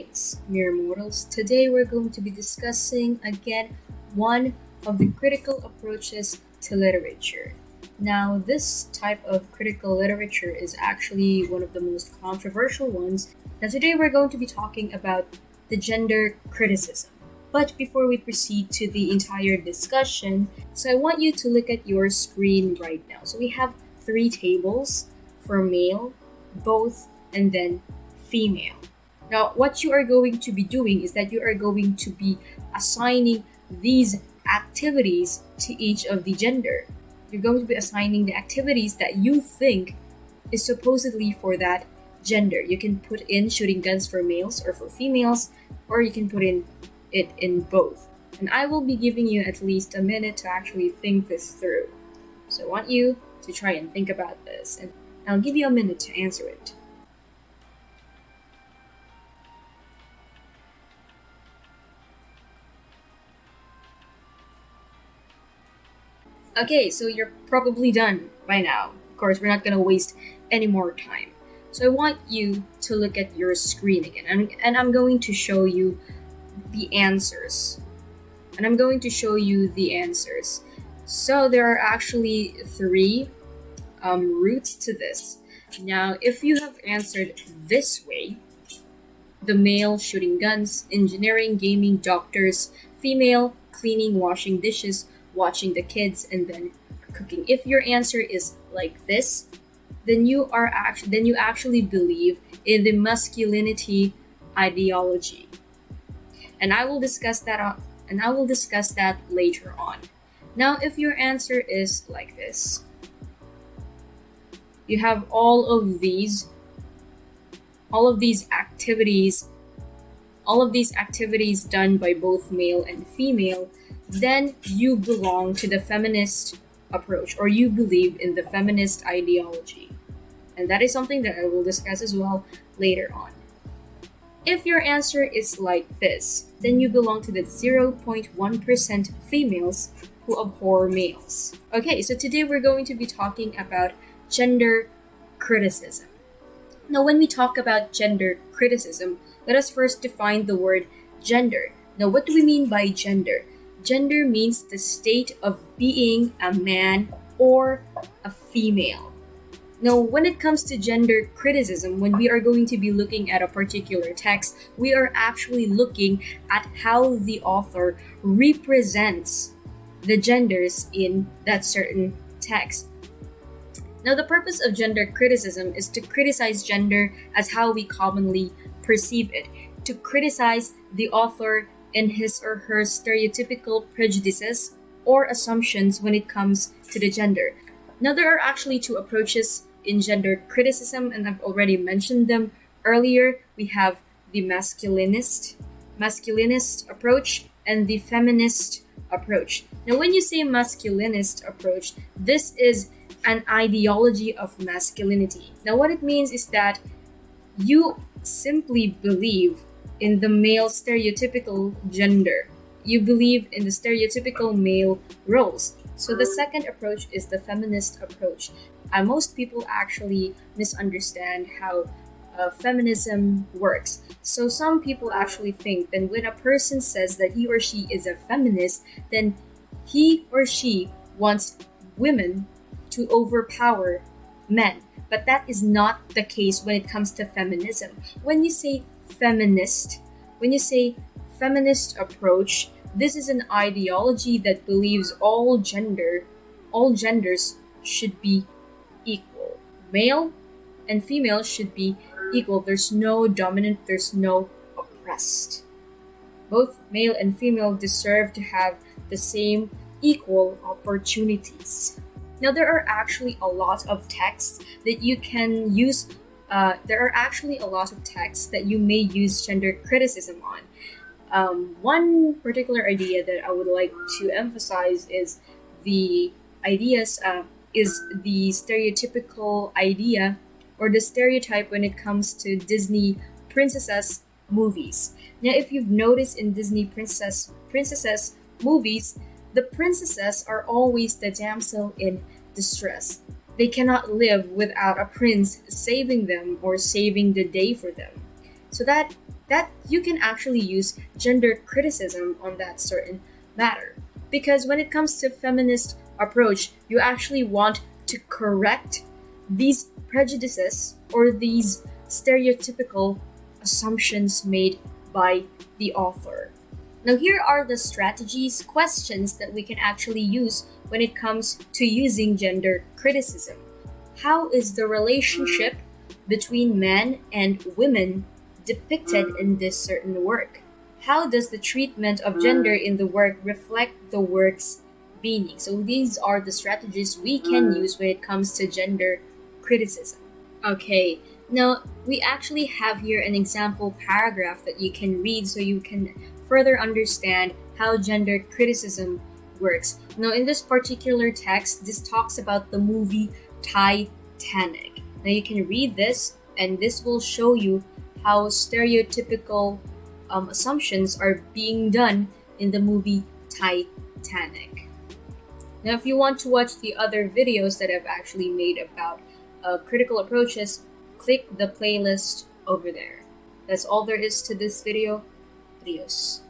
Greetings, mere mortals. Today we're going to be discussing again one of the critical approaches to literature. Now, this type of critical literature is actually one of the most controversial ones. Now, today we're going to be talking about the gender criticism. But before we proceed to the entire discussion, so I want you to look at your screen right now. So we have three tables for male, both, and then female. Now, what you are going to be doing is that you are going to be assigning these activities to each of the gender. You're going to be assigning the activities that you think is supposedly for that gender. You can put in shooting guns for males or for females, or you can put in it in both. And I will be giving you at least a minute to actually think this through. So I want you to try and think about this, and I'll give you a minute to answer it. Okay, so you're probably done by now. Of course, we're not going to waste any more time. So I want you to look at your screen again, and I'm going to show you the answers. So there are actually three routes to this. Now, if you have answered this way, the male shooting guns, engineering, gaming, doctors, female cleaning, washing dishes, watching the kids, and then cooking. If your answer is like this, then you actually believe in the masculinity ideology, and I will discuss that. Later on. Now, if your answer is like this, you have all of these activities done by both male and female, then you belong to the feminist approach, or you believe in the feminist ideology. And that is something that I will discuss as well later on. If your answer is like this, then you belong to the 0.1% females who abhor males. Okay, so today we're going to be talking about gender criticism. Now, when we talk about gender criticism, let us first define the word gender. Now, what do we mean by gender? Gender means the state of being a man or a female. Now, when it comes to gender criticism, when we are going to be looking at a particular text, we are actually looking at how the author represents the genders in that certain text. Now, the purpose of gender criticism is to criticize gender as how we commonly perceive it, to criticize the author in his or her stereotypical prejudices or assumptions when it comes to the gender. Now, there are actually two approaches in gender criticism, and I've already mentioned them earlier. We have the masculinist approach and the feminist approach. Now, when you say masculinist approach, this is an ideology of masculinity. Now, what it means is that you simply believe in the male stereotypical gender. You believe in the stereotypical male roles. So the second approach is the feminist approach. Most people actually misunderstand how feminism works. So some people actually think that when a person says that he or she is a feminist, then he or she wants women to overpower men. But that is not the case when it comes to feminism. When you say feminist approach, this is an ideology that believes all genders should be equal. Male and female should be equal. There's no dominant, there's no oppressed. Both male and female deserve to have the same equal opportunities. Now, there are actually a lot of texts that you can use. There are actually a lot of texts that you may use gender criticism on. One particular idea that I would like to emphasize is the stereotypical idea or the stereotype when it comes to Disney princess movies. Now, if you've noticed in Disney princess movies, the princesses are always the damsel in distress. They cannot live without a prince saving them or saving the day for them. So that that you can actually use gender criticism on that certain matter. Because when it comes to feminist approach, you actually want to correct these prejudices or these stereotypical assumptions made by the author. Now, here are the strategies, questions that we can actually use when it comes to using gender criticism. How is the relationship between men and women depicted in this certain work? How does the treatment of gender in the work reflect the work's meaning? So these are the strategies we can use when it comes to gender criticism. Okay, now we actually have here an example paragraph that you can read so you can further understand how gender criticism works. Now, in this particular text, this talks about the movie Titanic. Now, you can read this, and this will show you how stereotypical assumptions are being done in the movie Titanic. Now, if you want to watch the other videos that I've actually made about critical approaches, click the playlist over there. That's all there is to this video. Adios.